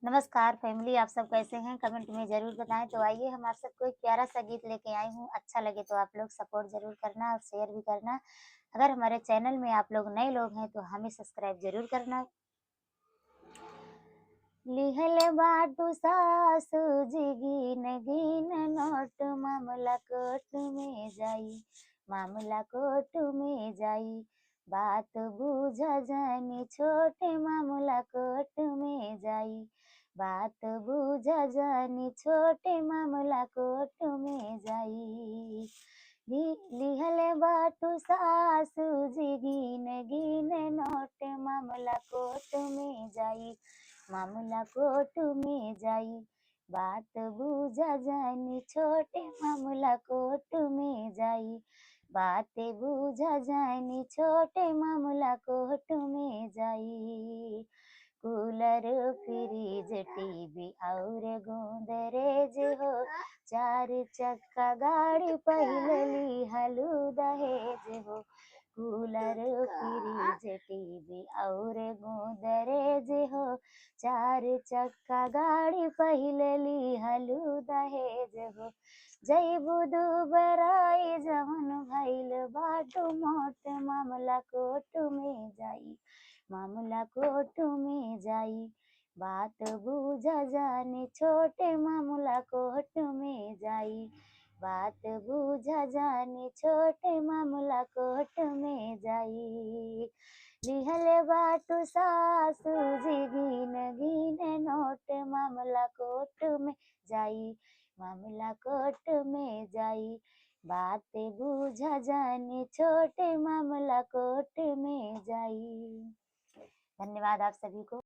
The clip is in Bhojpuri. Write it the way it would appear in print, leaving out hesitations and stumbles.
नमस्कार फैमिली, आप सब कैसे हैं? कमेंट में ज़रूर बताएँ। तो आइए हम आप सबको एक प्यारा-सा गीत लेके आई हूँ, अच्छा लगे तो आप लोग सपोर्ट ज़रूर करना और शेयर भी करना। अगर हमारे चैनल में आप लोग नए लोग हैं तो हमें सब्सक्राइब ज़रूर करना। लिहल बाटू सासु जी गिन गिन नोट मामला कोर्ट में जाई, मामला कोर्ट में जाई। बात बुझ जानी छोटे मामला कोर्ट में जाई, बात बुझ जानी छोटे मामला कोर्ट में जाई। लिहल बाटू सासु जी गिन गिन नोट मामला कोर्ट में जाई, मामला कोर्ट में जाई। बात बुझा जानी छोटे मामला कोर्ट में जाई, बातें बुझा जानी छोटे मामला कोर्ट में जाई। कूलर फ्रिज टीवी और गोदरेज हो, चार चक्का गाड़ी पहले लिहलू दहेज हो। कूलर फ्रिज टीवी और गोदरेज हो, चार चक्का गाड़ी पहले लिहलू दहेज हो। जइबू दुबराई जवन भइल बाटू मोट, मामला कोर्ट में जाई, मामला कोर्ट में जाई। बात बुझा जाने छोटे मामला कोर्ट में जाई, बात बुझा जाने छोटे मामला कोर्ट में जाई। लिहल बाटू सासु जी गिन गिन नोट मामला कोर्ट में जाई, मामला कोर्ट में जाई। बातें बुझा जाने छोटे मामला कोर्ट में जाई। धन्यवाद आप सभी को।